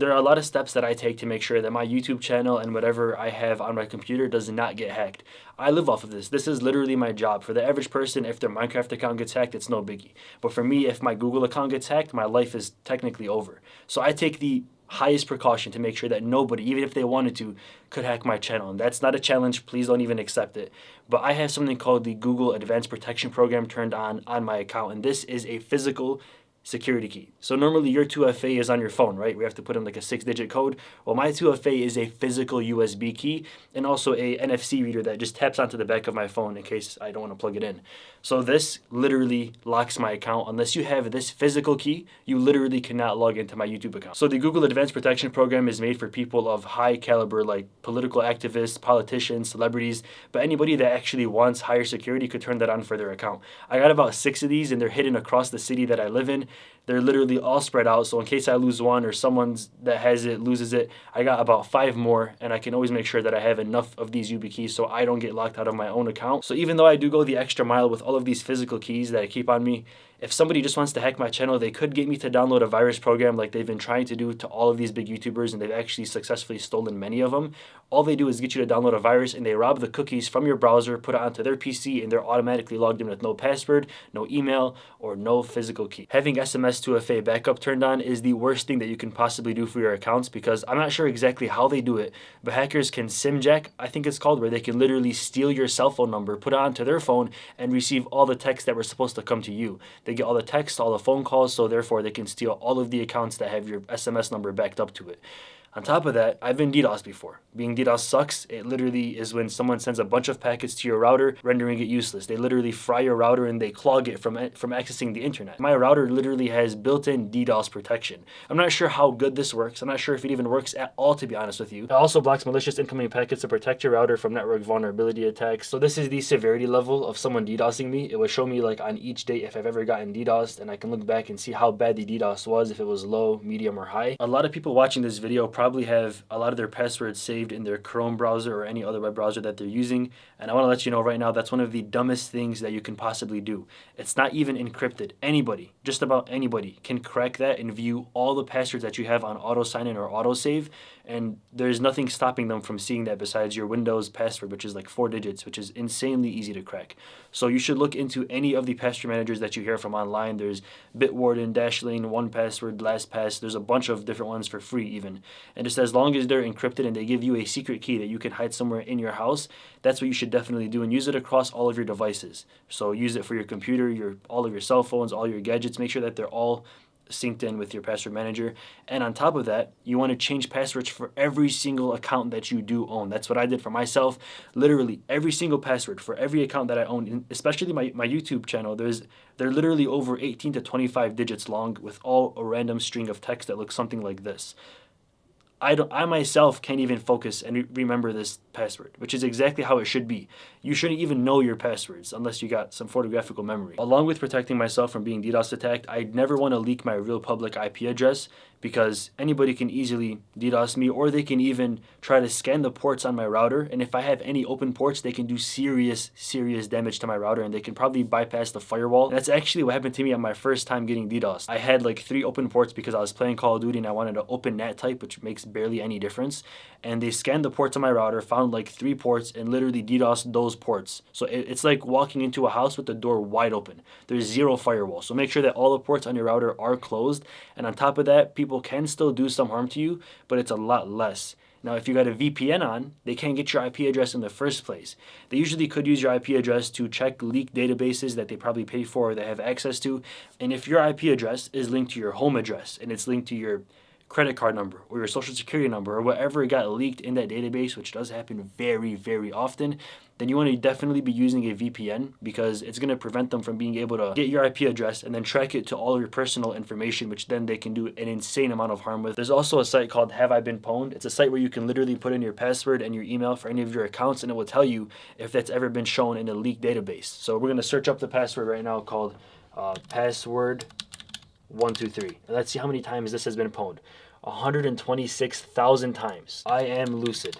There are a lot of steps that I take to make sure that my YouTube channel and whatever I have on my computer does not get hacked. I live off of this. This is literally my job. For the average person, if their Minecraft account gets hacked, it's no biggie. But for me, if my Google account gets hacked, my life is technically over. So I take the highest precaution to make sure that nobody, even if they wanted to, could hack my channel. And that's not a challenge. Please don't even accept it. But I have something called the Google Advanced Protection Program turned on my account. And this is a physical security key. So normally your 2FA is on your phone, right? We have to put in like a 6-digit code. Well, my 2FA is a physical USB key and also a NFC reader that just taps onto the back of my phone in case I don't want to plug it in. So this literally locks my account. Unless you have this physical key, you literally cannot log into my YouTube account. So the Google Advanced Protection Program is made for people of high caliber, like political activists, politicians, celebrities, but anybody that actually wants higher security could turn that on for their account. I got about 6 of these and they're hidden across the city that I live in. They're literally all spread out, so in case I lose one or someone that has it loses it, I got about 5 more, and I can always make sure that I have enough of these YubiKeys keys so I don't get locked out of my own account. So even though I do go the extra mile with all of these physical keys that I keep on me, if somebody just wants to hack my channel, they could get me to download a virus program like they've been trying to do to all of these big YouTubers, and they've actually successfully stolen many of them. All they do is get you to download a virus, and they rob the cookies from your browser, put it onto their PC, and they're automatically logged in with no password, no email, or no physical key. Having SMS 2FA backup turned on is the worst thing that you can possibly do for your accounts, because I'm not sure exactly how they do it, but hackers can SIM jack, I think it's called, where they can literally steal your cell phone number, put it onto their phone, and receive all the texts that were supposed to come to you. They get all the texts, all the phone calls, so therefore they can steal all of the accounts that have your SMS number backed up to it. On top of that, I've been DDoSed before. Being DDoS sucks. It literally is when someone sends a bunch of packets to your router, rendering it useless. They literally fry your router and they clog it from accessing the internet. My router literally has built-in DDoS protection. I'm not sure how good this works. I'm not sure if it even works at all, to be honest with you. It also blocks malicious incoming packets to protect your router from network vulnerability attacks. So this is the severity level of someone DDoSing me. It will show me like on each date if I've ever gotten DDoSed, and I can look back and see how bad the DDoS was, if it was low, medium, or high. A lot of people watching this video probably have a lot of their passwords saved in their Chrome browser or any other web browser that they're using, and I want to let you know right now that's one of the dumbest things that you can possibly do. It's not even encrypted. Anybody, just about anybody, can crack that and view all the passwords that you have on auto sign-in or autosave, and there's nothing stopping them from seeing that besides your Windows password, which is like 4 digits, which is insanely easy to crack. So you should look into any of the password managers that you hear from online. There's Bitwarden, Dashlane, 1Password, LastPass. There's a bunch of different ones for free even. And just as long as they're encrypted and they give you a secret key that you can hide somewhere in your house, that's what you should definitely do, and use it across all of your devices. So use it for your computer, all of your cell phones, all your gadgets. Make sure that they're all synced in with your password manager. And on top of that, you want to change passwords for every single account that you do own. That's what I did for myself. Literally every single password for every account that I own, especially my YouTube channel, they're literally over 18 to 25 digits long with all a random string of text that looks something like this. I myself can't even focus and remember this password, which is exactly how it should be. You shouldn't even know your passwords unless you got some photographical memory. Along with protecting myself from being DDoS attacked, I never want to leak my real public IP address, because anybody can easily DDoS me, or they can even try to scan the ports on my router, and if I have any open ports, they can do serious damage to my router, and they can probably bypass the firewall. And that's actually what happened to me on my first time getting DDoSed. I had like 3 open ports because I was playing Call of Duty and I wanted to open NAT type, which makes barely any difference, and they scanned the ports on my router, found like 3 ports, and literally DDoSed those ports. So it's like walking into a house with the door wide open. There's 0 firewall. So make sure that all the ports on your router are closed, and on top of that, people can still do some harm to you, but it's a lot less. Now, if you got a VPN on, they can't get your IP address in the first place. They usually could use your IP address to check leaked databases that they probably pay for or they have access to. And if your IP address is linked to your home address and it's linked to your credit card number or your social security number or whatever got leaked in that database, which does happen very often, then you want to definitely be using a VPN, because it's going to prevent them from being able to get your IP address and then track it to all of your personal information, which then they can do an insane amount of harm with. There's also a site called Have I Been Pwned. It's a site where you can literally put in your password and your email for any of your accounts, and it will tell you if that's ever been shown in a leaked database. So we're going to search up the password right now called password 123, and let's see how many times this has been pwned. 126,000 times. iamLucid.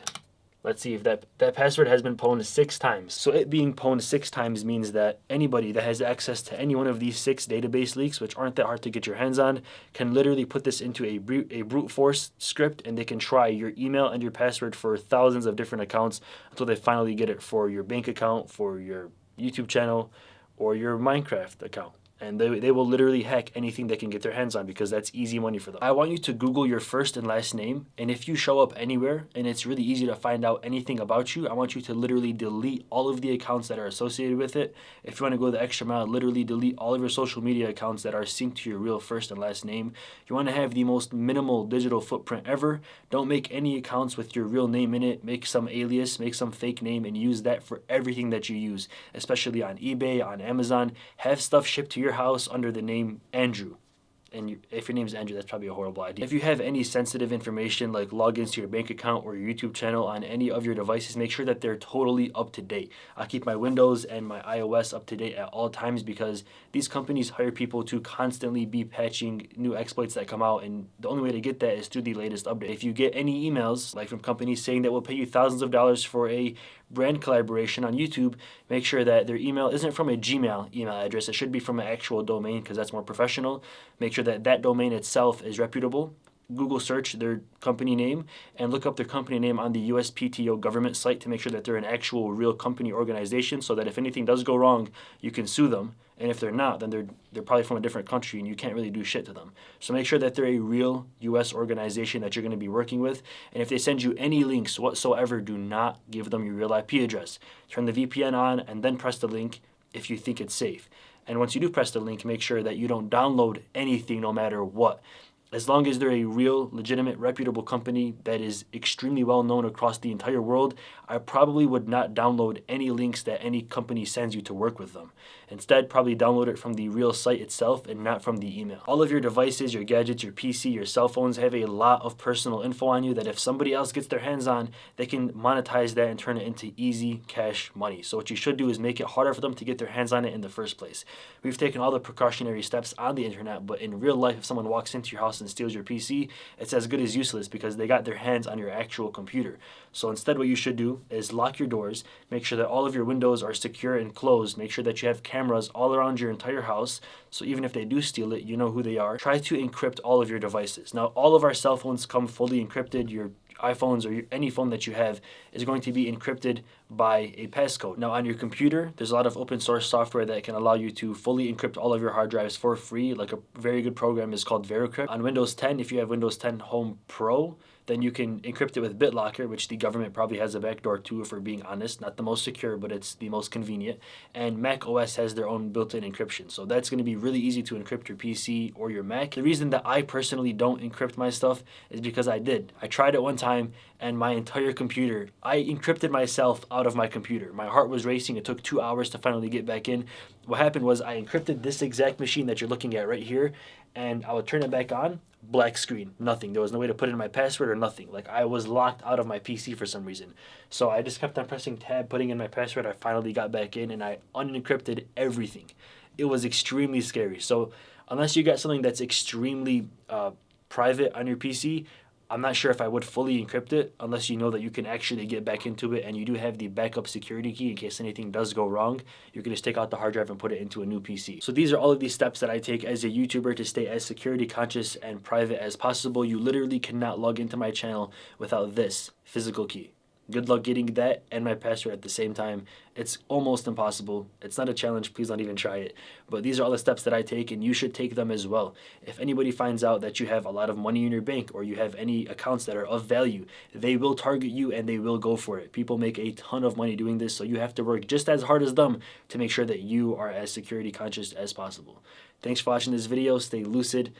Let's see if that password has been pwned 6 times. So it being pwned 6 times means that anybody that has access to any one of these 6 database leaks, which aren't that hard to get your hands on, can literally put this into a brute force script, and they can try your email and your password for thousands of different accounts until they finally get it for your bank account, for your YouTube channel, or your Minecraft account. And they will literally hack anything they can get their hands on, because that's easy money for them. I want you to Google your first and last name, and if you show up anywhere and it's really easy to find out anything about you, I want you to literally delete all of the accounts that are associated with it. If you want to go the extra mile, literally delete all of your social media accounts that are synced to your real first and last name. You want to have the most minimal digital footprint ever. Don't make any accounts with your real name in it. Make some alias, make some fake name, and use that for everything that you use, especially on eBay, on Amazon. Have stuff shipped to your house under the name Andrew. And if your name is Andrew, that's probably a horrible idea. If you have any sensitive information like logins to your bank account or your YouTube channel on any of your devices, make sure that they're totally up to date. I keep my Windows and my iOS up to date at all times, because these companies hire people to constantly be patching new exploits that come out, and the only way to get that is through the latest update. If you get any emails like from companies saying that we'll pay you thousands of dollars for a brand collaboration on YouTube, make sure that their email isn't from a Gmail email address. It should be from an actual domain, because that's more professional. Make sure that that domain itself is reputable. Google search their company name and look up their company name on the USPTO government site to make sure that they're an actual real company organization, so that if anything does go wrong, you can sue them. And if they're not, then they're probably from a different country and you can't really do shit to them. So make sure that they're a real US organization that you're going to be working with. And if they send you any links whatsoever, do not give them your real IP address. Turn the VPN on and then press the link if you think it's safe. And once you do press the link, make sure that you don't download anything no matter what. As long as they're a real, legitimate, reputable company that is extremely well known across the entire world, I probably would not download any links that any company sends you to work with them. Instead, probably download it from the real site itself and not from the email. All of your devices, your gadgets, your PC, your cell phones have a lot of personal info on you that if somebody else gets their hands on, they can monetize that and turn it into easy cash money. So what you should do is make it harder for them to get their hands on it in the first place. We've taken all the precautionary steps on the internet, but in real life, if someone walks into your house and steals your PC, it's as good as useless, because they got their hands on your actual computer. So instead, what you should do is lock your doors, make sure that all of your windows are secure and closed, make sure that you have cameras all around your entire house, so even if they do steal it, you know who they are. Try to encrypt all of your devices. Now, all of our cell phones come fully encrypted. Your iPhones or any phone that you have is going to be encrypted by a passcode. Now on your computer, there's a lot of open source software that can allow you to fully encrypt all of your hard drives for free. Like a very good program is called VeriCrypt. On Windows 10, if you have Windows 10 Home Pro, then you can encrypt it with BitLocker, which the government probably has a backdoor to, if we're being honest. Not the most secure, but it's the most convenient. And Mac OS has their own built-in encryption. So that's going to be really easy to encrypt your PC or your Mac. The reason that I personally don't encrypt my stuff is because I did. I tried it one time, and my entire computer, I encrypted myself out of my computer. My heart was racing. It took 2 hours to finally get back in. What happened was I encrypted this exact machine that you're looking at right here, and I would turn it back on, black screen, nothing. There was no way to put in my password or nothing. Like, I was locked out of my PC for some reason. So I just kept on pressing tab, putting in my password. I finally got back in, and I unencrypted everything. It was extremely scary. So unless you got something that's extremely private on your PC, I'm not sure if I would fully encrypt it unless you know that you can actually get back into it and you do have the backup security key in case anything does go wrong. You can just take out the hard drive and put it into a new PC. So these are all of these steps that I take as a YouTuber to stay as security conscious and private as possible. You literally cannot log into my channel without this physical key. Good luck getting that and my password at the same time. It's almost impossible. It's not a challenge. Please don't even try it. But these are all the steps that I take, and you should take them as well. If anybody finds out that you have a lot of money in your bank or you have any accounts that are of value, they will target you and they will go for it. People make a ton of money doing this, so you have to work just as hard as them to make sure that you are as security conscious as possible. Thanks for watching this video. Stay lucid.